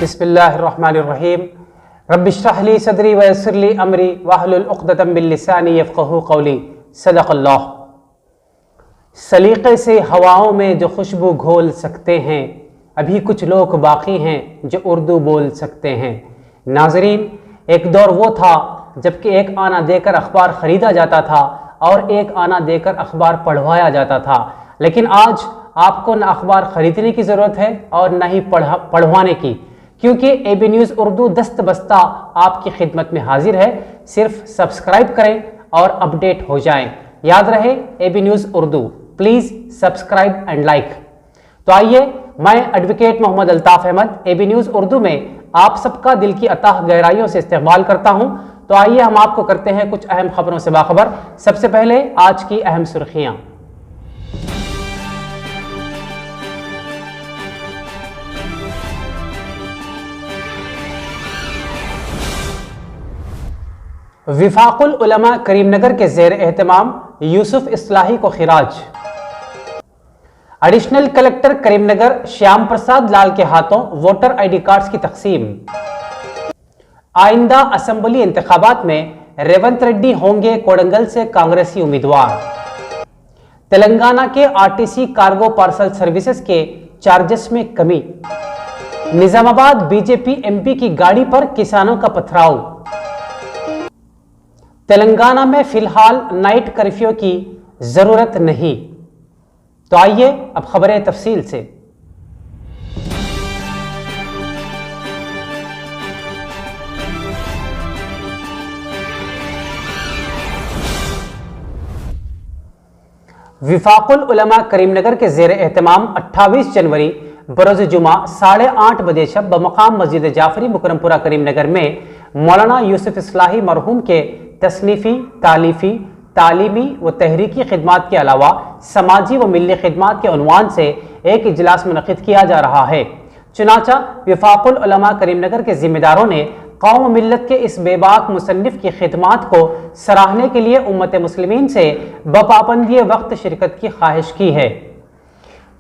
बिस्मिल्लाहिर्रहमानिर्रहीम रब्बिश्रह ली सदरी वयस्सिर ली अमरी वहलुल उक़दतम मिन लिसानी यफ़क़हू क़ौली। सदक़ल्लाह। सलीक़े से हवाओं में जो खुशबू घोल सकते हैं, अभी कुछ लोग बाकी हैं जो उर्दू बोल सकते हैं। नाज़रीन, एक दौर वो था जबकि एक आना देकर अखबार ख़रीदा जाता था और एक आना देकर अखबार पढ़वाया जाता था, लेकिन आज आपको न अखबार ख़रीदने की ज़रूरत है और न ही पढ़वाने की, क्योंकि एबी न्यूज़ उर्दू दस्त बस्ता आपकी खिदमत में हाजिर है। सिर्फ सब्सक्राइब करें और अपडेट हो जाएं। याद रहे, AB News Urdu, please subscribe and like. तो आइए, मैं advocate Mohammad Altaf Ahmed AB News Urdu में आप सबका दिल की अताह गहराइयों से इस्तेमाल करता हूं। तो आइए हम आपको करते हैं कुछ अहम खबरों से बाखबर। सबसे पहले आज की अहम सुर्खियां। विफाकुल उलमा करीमनगर के ज़ेर एहतमाम यूसुफ इस्लाही को खिराज। एडिशनल कलेक्टर करीमनगर श्याम प्रसाद लाल के हाथों वोटर आईडी कार्ड्स की तकसीम। आइंदा असेंबली इंतखाबात में रेवंत रेड्डी होंगे कोडंगल से कांग्रेसी उम्मीदवार। तेलंगाना के आरटीसी कार्गो पार्सल सर्विसेज के चार्जेस में कमी। निजामाबाद बीजेपी एमपी की गाड़ी पर किसानों का पथराव। तेलंगाना में फिलहाल नाइट कर्फ्यू की जरूरत नहीं। तो आइए अब खबरें तफसील से। विफाकुल उलमा करीमनगर के ज़ेर एहतमाम 28 जनवरी बरोज़ जुमा 8:30 बजे शब बमकाम मस्जिद जाफरी मुकरमपुरा करीमनगर में मौलाना यूसुफ इस्लाही मरहूम के तसनीफ़ी, तालीफ़ी, तालीमी व तहरीकी खिदमात के अलावा समाजी व मिली खिदमात के उन्वान से एक इजलास मुनक़िद किया जा रहा है। चुनाचा विफाकुल उलमा करीमनगर के ज़िम्मेदारों ने कौम मिल्लत के इस बेबाक मुसन्निफ़ की खिदमात को सराहने के लिए उम्मत मुस्लिमीन से बपाबंदी वक्त शिरकत की ख्वाहिश की है।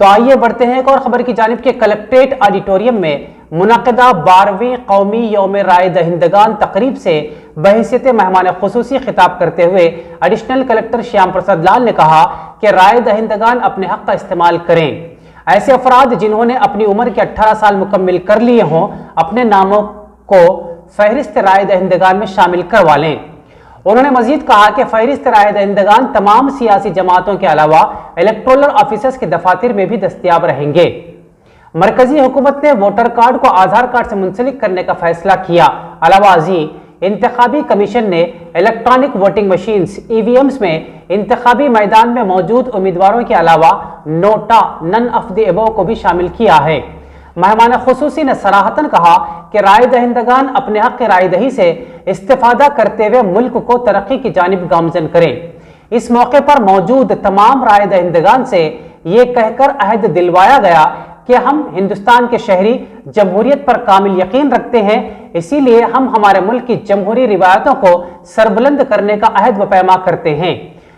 तो आइए बढ़ते हैं एक और खबर की जानिब के। कलेक्ट्रेट ऑडिटोरियम में मुनक़दा 12वीं कौमी यौम राय दहिंदगान तकरीब से बहैसियत मेहमान खुसूसी खिताब करते हुए एडिशनल कलेक्टर श्याम प्रसाद लाल ने कहा कि राय दहिंदगान अपने हक़ का इस्तेमाल करें। ऐसे अफराद जिन्होंने अपनी उम्र के 18 साल मुकम्मिल कर लिए हों, अपने नामों को फहरिस्त राय दहिंदगान में शामिल करवा लें। उन्होंने मजीद कहा कि फहरिस्त राय दहिंदगान तमाम सियासी जमातों के अलावा इलेक्टोरल ऑफिसर्स के दफातर में भी दस्तियाब रहेंगे। मरकजी हुकूमत ने वोटर कार्ड को आधार कार्ड से मुंसलिक करने का फैसला किया। अलावा इंतखाबी कमीशन ने इलेक्ट्रॉनिक वोटिंग मशीन्स ईवीएम्स में इंतखाबी मैदान में मौजूद उम्मीदवारों के अलावा NOTA none of the above को भी शामिल किया है। मेहमान खुसूसी ने सराहतन कहा कि राय दहिंदगान अपने हक़ राय दही से इस्तेफादा करते हुए मुल्क को तरक्की की जानिब गामजन करें। इस मौके पर मौजूद तमाम राय दहिंदगान से ये कहकर अहद दिलवाया गया कि हम हिंदुस्तान के शहरी जमहूरियत पर कामिल यकीन रखते हैं, इसीलिए हम हमारे मुल्क की जमहूरी रिवायतों को सरबुलंद करने का अहद व पैमा करते हैं।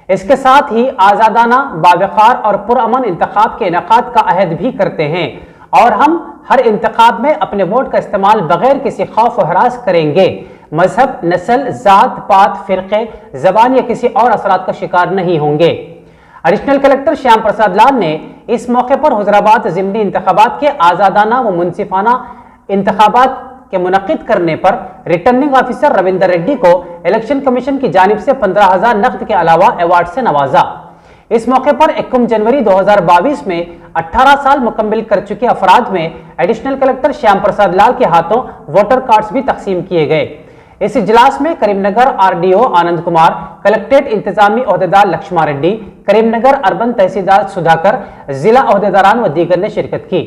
इसके साथ ही आज़ादाना, बावक़ार और पुरअमन इंतखाब के इनेकाद का अहद भी करते हैं और हम हर इंतखाब में अपने वोट का इस्तेमाल बगैर किसी खौफ व हरास करेंगे। मजहब, नस्ल, ज़ात पात, फ़िरक़े, ज़बान या किसी और असरात का शिकार नहीं होंगे। एडिशनल कलेक्टर श्याम प्रसाद लाल ने इस मौके पर हुज़राबाद ज़िमनी इंतखाबात के आज़ादाना व मुनसिफाना इंतखाबात के मुनक़िद करने पर रिटर्निंग ऑफिसर रविंदर रेड्डी को इलेक्शन कमीशन की जानिब से 15,000 नकद के अलावा अवार्ड से नवाजा। इस मौके पर 21 जनवरी 2022 में 18 साल मुकम्मिल कर चुके अफराद में एडिशनल कलेक्टर श्याम प्रसाद लाल के हाथों वोटर कार्ड्स भी तकसीम किए गए। इस इजलास में Karimnagar RDO Anand Kumar, collectorate इंतजामी ओहदेदार Laxma Reddy, Karimnagar urban तहसीलदार सुधाकर, जिला ओहदेदारान व दीगर ने शिरकत की।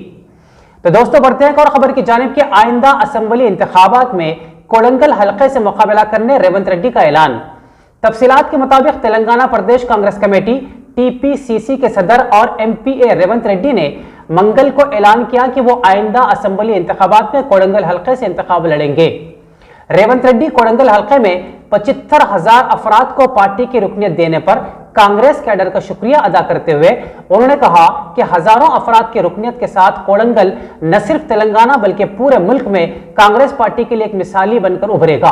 तो दोस्तों, बढ़ते हैं और खबर की जानिब के। आइंदा असेंबली इंतखाबात में कोडंगल हल्के से मुकाबला करने रेवंत रेड्डी का ऐलान। तफसीलात के मुताबिक तेलंगाना प्रदेश कांग्रेस कमेटी टीपीसीसी के सदर और एमपीए रेवंत रेड्डी ने मंगल को ऐलान किया कि वो आइंदा असेंबली इंतखाबात में कोडंगल हल्के से इंतखाब लड़ेंगे। रेवंत रेड्डी कोडंगल हल्के में 75,000 अफराद को पार्टी की रुकनियत देने पर कांग्रेस कैडर का शुक्रिया अदा करते हुए उन्होंने कहा कि हजारों अफराद की रुकनियत के साथ कोडंगल न सिर्फ तेलंगाना बल्कि पूरे मुल्क में कांग्रेस पार्टी के लिए एक मिसाली बनकर उभरेगा।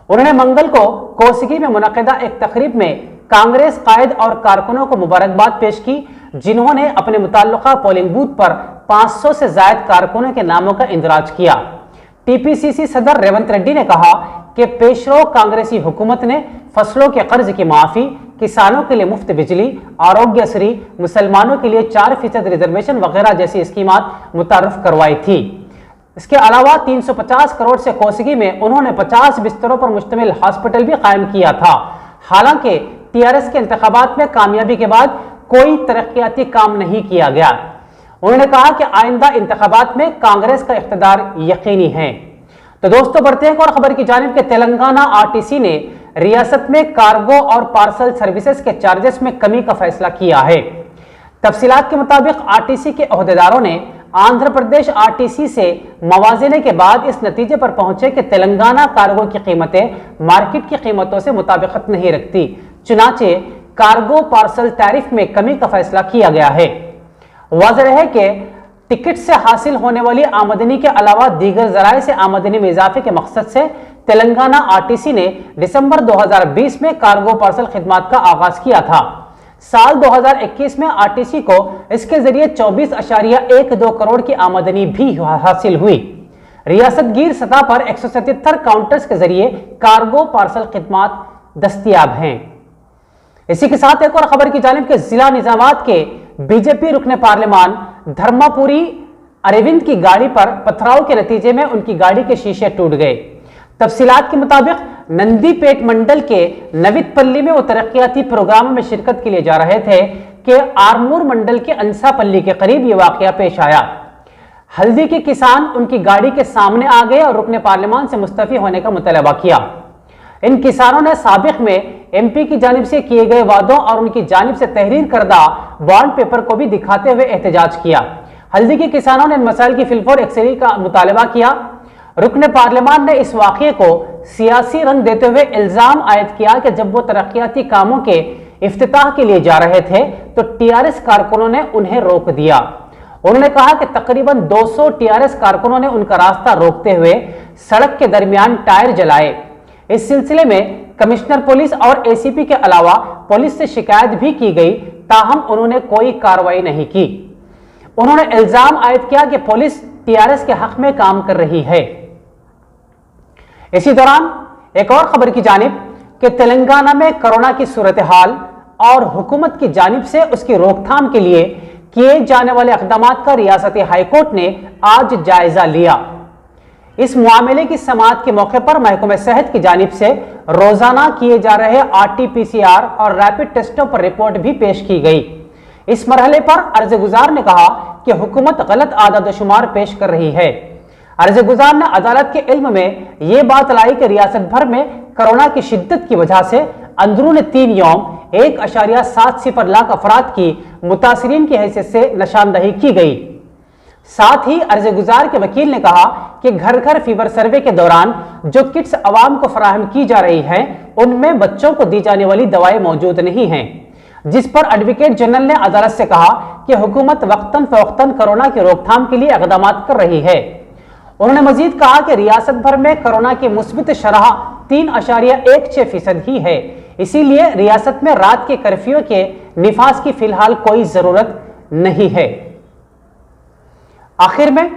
उन्होंने मंगल को कोसगी में मुनक़िदा एक तकरीब में कांग्रेस कायद और कारकुनों को मुबारकबाद पेश की, जिन्होंने अपने मुताल्लिका पोलिंग बूथ पर 500 से ज्यादा कारकुनों के नामों का इंदराज किया। टीपीसीसी सदर रेवंत रेड्डी ने कहा कि पेशरो कांग्रेसी हुकूमत ने फसलों के कर्ज की माफी, किसानों के लिए मुफ्त बिजली, आरोग्यश्री, मुसलमानों के लिए 4% रिजर्वेशन वगैरह जैसी स्कीमात मुतारफ करवाई थी। इसके अलावा 350 करोड़ से कोसगी में उन्होंने 50 बिस्तरों पर मुश्तमिल हॉस्पिटल भी कायम किया था। हालांकि टीआरएस के इंतखाबात में कामयाबी के बाद कोई तरक्याती काम नहीं किया गया। उन्होंने कहा कि आइंदा इंतखाबात में कांग्रेस का इख्तिदार यकीनी है। तो दोस्तों बढ़ते हैं और खबर की जानिब के तेलंगाना आरटीसी ने रियासत में कार्गो और पार्सल सर्विसेज के चार्जेस में कमी का फैसला किया है। तफसीलात के मुताबिक आरटीसी के ओहदेदारों ने आंध्र प्रदेश आरटीसी से मवाजने के बाद इस नतीजे पर पहुंचे कि तेलंगाना कार्गो की कीमतें मार्केट की कीमतों से मुताबिकत नहीं रखती, चुनाचे कार्गो पार्सल टैरिफ में कमी का फैसला किया गया है। वाज़ेह है कि टिकट से हासिल होने वाली आमदनी के अलावा दीगर जराए से आमदनी में इजाफे के मकसद से तेलंगाना आरटीसी ने दिसंबर 2020 में कार्गो पार्सल खिदमात का आगाज किया था। साल 2021 में आरटीसी को इसके जरिए 24.12 करोड़ की आमदनी भी हासिल हुई। रियासत गिर सतह पर 177 काउंटर्स के जरिए कार्गो पार्सल खिदमात दस्तयाब हैं। इसी के साथ एक और खबर की जानिब के जिला निजामात के बीजेपी रुकने पार्लिमान धर्मापुरी अरविंद की गाड़ी पर पथराव के नतीजे में उनकी गाड़ी के शीशे टूट गए। तफसीलात के मुताबिक नंदीपेट मंडल के नवितपल्ली में वो तरक्याती प्रोग्राम में शिरकत के लिए जा रहे थे कि आरमूर मंडल के अंसापल्ली के करीब ये वाकया पेश आया। हल्दी के किसान उनकी गाड़ी के सामने आ गए और रुकने पार्लिमान से मुस्तफी होने का मुतालबा किया। इन किसानों ने साबिक में एमपी की जानिब से किए गए वादों और उनकी जानिब से तहरीर करदा बॉन्ड पेपर को भी दिखाते हुए एहतजाज किया। हल्दी के किसानों ने इन मसाइल की फिलफोर एक्सरी का मुतालबा किया। रुकने पार्लिमान ने इस वाक़े को सियासी रंग देते हुए इल्जाम आयद किया कि जब वो तरक्याती कामों के इफ्तिताह के लिए जा रहे थे तो टीआरएस कारकुनों ने उन्हें रोक दिया। उन्होंने कहा कि तकरीबन 200 टीआरएस कारकुनों ने उनका रास्ता रोकते हुए सड़क के दरमियान टायर जलाए। इस सिलसिले में कमिश्नर पुलिस और एसीपी के अलावा पुलिस से शिकायत भी की गई, ताहम उन्होंने कोई कार्रवाई नहीं की। उन्होंने इल्जाम आयद किया कि पुलिस टीआरएस के हक में काम कर रही है। इसी दौरान एक और खबर की जानिब कि तेलंगाना में कोरोना की सूरत हाल और हुकूमत की जानिब से उसकी रोकथाम के लिए किए जाने वाले इक़दामात का रियासती हाईकोर्ट ने आज जायजा लिया। इस मामले की समाअत के मौके पर महकमे सेहत की जानिब से रोजाना किए जा रहे आरटीपीसीआर और रैपिड टेस्टों पर रिपोर्ट भी पेश की गई। इस मरहले पर अर्ज़गुज़ार ने कहा कि हुकूमत गलत आदाद-ओ-शुमार पेश कर रही है। अर्ज़गुज़ार ने अदालत के इल्म में यह बात लाई कि रियासत भर में कोरोना की शिद्दत की वजह से अंदरून 3 यौम 1.70 लाख अफराद की मुतासरीन की हैसियत से निशानदही की गई। साथ ही अर्ज़गुज़ार के वकील ने कहा कि घर घर फीवर सर्वे के दौरान जो किट्स अवाम को फराहम की जा रही हैं उनमें बच्चों को दी जाने वाली दवाएं मौजूद नहीं हैं, जिस पर एडवोकेट जनरल ने अदालत से कहा कि हुकूमत वक्तन फवक्तन कोरोना की रोकथाम के लिए इक़दाम कर रही है। उन्होंने मजीद कहा कि रियासत भर में कोरोना की मुस्बित शरह 3.16% ही है, इसीलिए रियासत में रात के कर्फ्यू के निफाज की फिलहाल कोई जरूरत नहीं है। आखिर में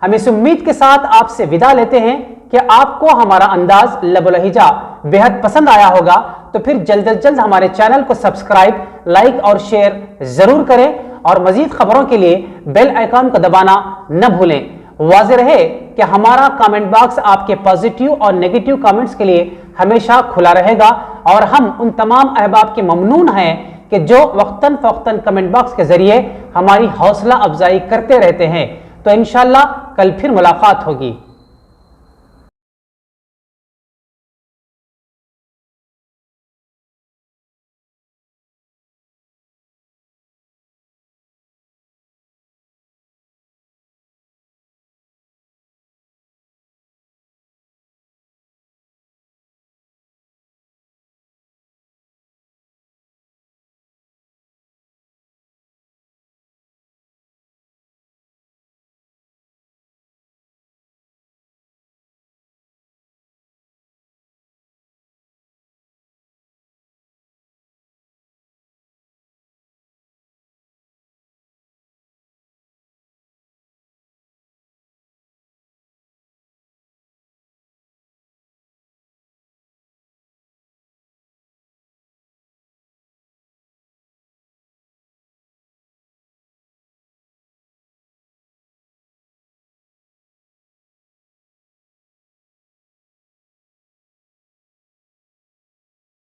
हम इस उम्मीद के साथ आपसे विदा लेते हैं कि आपको हमारा अंदाज लबो-लहिजा बेहद पसंद आया होगा, तो फिर जल्द अज जल्द हमारे चैनल को सब्सक्राइब, लाइक और शेयर जरूर करें और मजीद खबरों के लिए बेल आइकॉन को दबाना न भूलें। वाज़ेह रहे कि हमारा कमेंट बॉक्स आपके पॉजिटिव और नेगेटिव कमेंट्स के लिए हमेशा खुला रहेगा और हम उन तमाम अहबाब के ममनून हैं कि जो वक्तन फ़वक्तन कमेंट बॉक्स के जरिए हमारी हौसला अफजाई करते रहते हैं। तो इंशाअल्लाह कल फिर मुलाकात होगी।